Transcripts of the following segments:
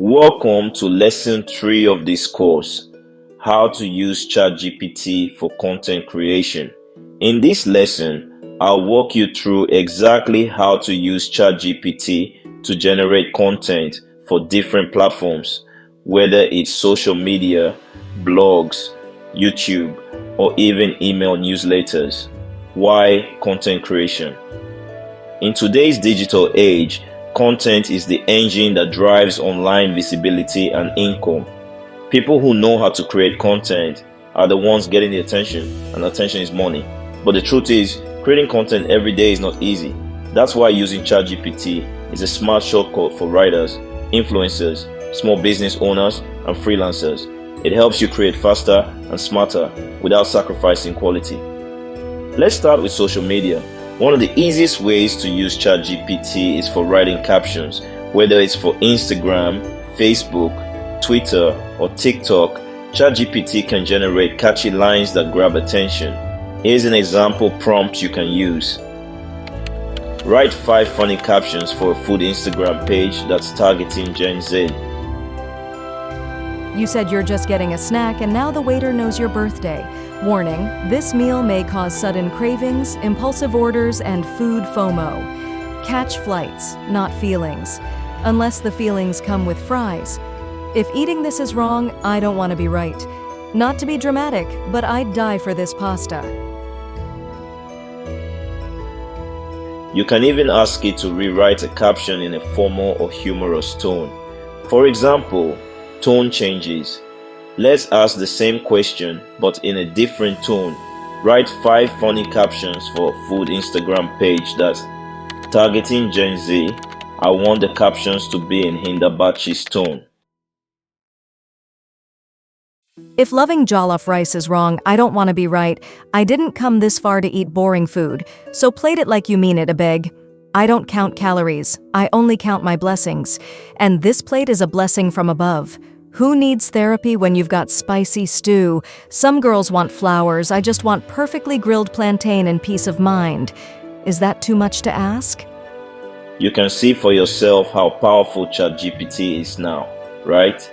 Welcome to lesson 3 of this course, how to use ChatGPT for content creation. In this lesson, I'll walk you through exactly how to use ChatGPT to generate content for different platforms, whether it's social media, blogs, YouTube, or even email newsletters. Why content creation? In today's digital age, content is the engine that drives online visibility and income. People who know how to create content are the ones getting the attention, and attention is money. But the truth is, creating content every day is not easy. That's why using ChatGPT is a smart shortcut for writers, influencers, small business owners, and freelancers. It helps you create faster and smarter without sacrificing quality. Let's start with social media. One of the easiest ways to use ChatGPT is for writing captions, whether it's for Instagram, Facebook, Twitter, or TikTok. ChatGPT can generate catchy lines that grab attention. Here's an example prompt you can use. Write 5 funny captions for a food Instagram page that's targeting Gen Z. You said you're just getting a snack and now the waiter knows your birthday. Warning, this meal may cause sudden cravings, impulsive orders, and food FOMO. Catch flights, not feelings. Unless the feelings come with fries. If eating this is wrong, I don't want to be right. Not to be dramatic, but I'd die for this pasta. You can even ask it to rewrite a caption in a formal or humorous tone. For example, tone changes. Let's ask the same question but in a different tone. Write 5 funny captions for a food Instagram page that's targeting Gen Z. I want the captions to be in Hindabachi's tone. If loving jollof rice is wrong, I don't want to be right. I didn't come this far to eat boring food, so plate it like you mean it, a beg. I don't count calories, I only count my blessings. And this plate is a blessing from above. Who needs therapy when you've got spicy stew? Some girls want flowers, I just want perfectly grilled plantain and peace of mind. Is that too much to ask? You can see for yourself how powerful ChatGPT is now, right?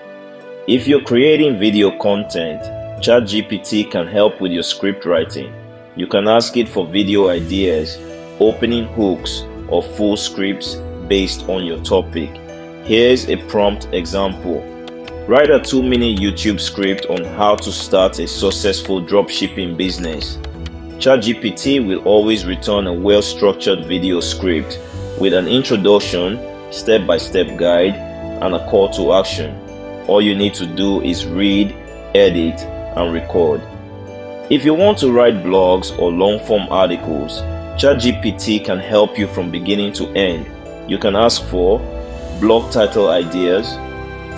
If you're creating video content, ChatGPT can help with your script writing. You can ask it for video ideas, opening hooks, or full scripts based on your topic. Here's a prompt example. Write a 2-minute YouTube script on how to start a successful dropshipping business. ChatGPT will always return a well-structured video script with an introduction, step-by-step guide, and a call to action. All you need to do is read, edit, and record. If you want to write blogs or long-form articles, ChatGPT can help you from beginning to end. You can ask for blog title ideas,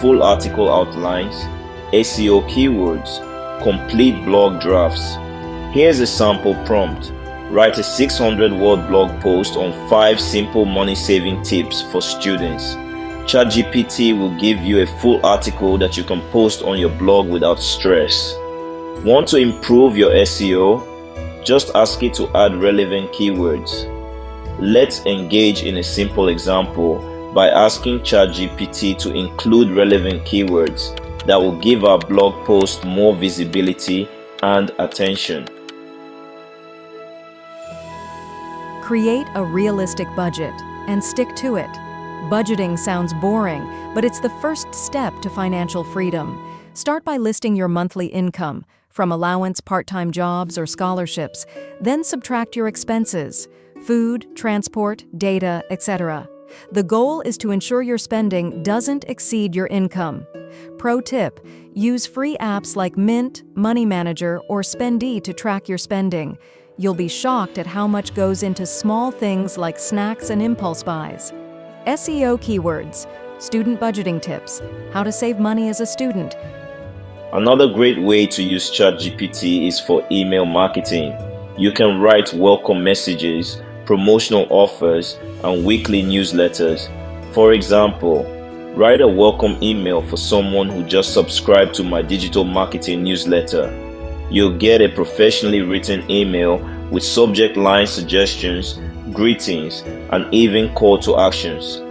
full article outlines, SEO keywords, complete blog drafts. Here's a sample prompt. Write a 600-word blog post on 5 simple money-saving tips for students. ChatGPT will give you a full article that you can post on your blog without stress. Want to improve your SEO? Just ask it to add relevant keywords. Let's engage in a simple example by asking ChatGPT to include relevant keywords that will give our blog post more visibility and attention. Create a realistic budget and stick to it. Budgeting sounds boring, but it's the first step to financial freedom. Start by listing your monthly income from allowance, part-time jobs, or scholarships. Then subtract your expenses, food, transport, data, etc. The goal is to ensure your spending doesn't exceed your income. Pro tip: use free apps like Mint, Money Manager, or Spendee to track your spending. You'll be shocked at how much goes into small things like snacks and impulse buys. SEO keywords, student budgeting tips, how to save money as a student. Another great way to use ChatGPT is for email marketing. You can write welcome messages, promotional offers, and weekly newsletters. For example, write a welcome email for someone who just subscribed to my digital marketing newsletter. You'll get a professionally written email with subject line suggestions, greetings, and even call to actions.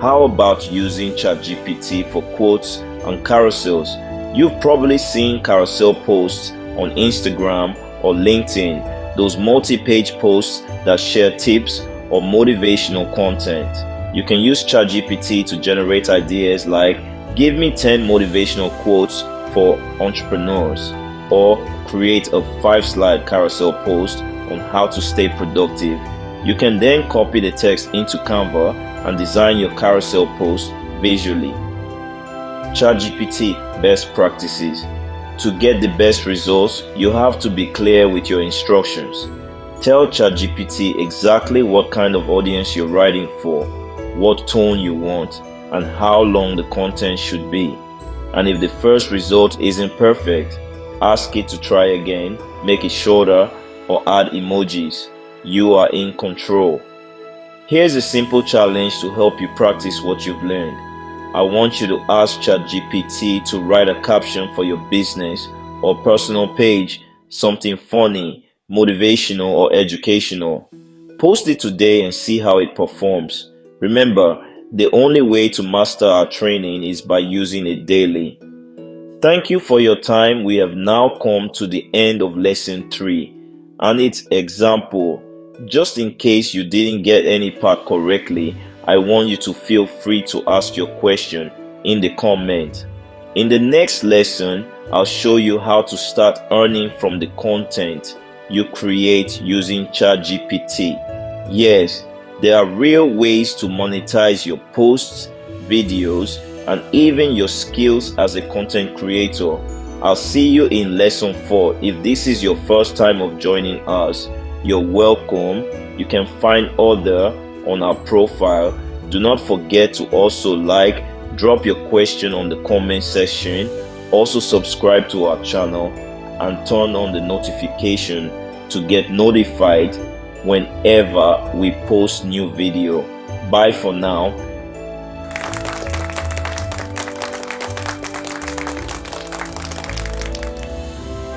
How about using ChatGPT for quotes and carousels? You've probably seen carousel posts on Instagram or LinkedIn, those multi-page posts that share tips or motivational content. You can use ChatGPT to generate ideas like, give me 10 motivational quotes for entrepreneurs, or create a 5-slide carousel post on how to stay productive. You can then copy the text into Canva and design your carousel post visually. ChatGPT best practices. To get the best results, you have to be clear with your instructions. Tell ChatGPT exactly what kind of audience you're writing for, what tone you want, and how long the content should be. And if the first result isn't perfect, ask it to try again, make it shorter, or add emojis. You are in control. Here's a simple challenge to help you practice what you've learned. I want you to ask ChatGPT to write a caption for your business or personal page, something funny, motivational, or educational. Post it today and see how it performs. Remember, the only way to master our training is by using it daily. Thank you for your time. We have now come to the end of lesson 3 and its example. Just in case you didn't get any part correctly, I want you to feel free to ask your question in the comment. In the next lesson, I'll show you how to start earning from the content you create using ChatGPT. Yes, there are real ways to monetize your posts, videos, and even your skills as a content creator. I'll see you in lesson 4. If this is your first time of joining us, you're welcome. You can find other on our profile. Do not forget to also drop your question on the comment section. Also subscribe to our channel and turn on the notification to get notified whenever we post new video. Bye for now.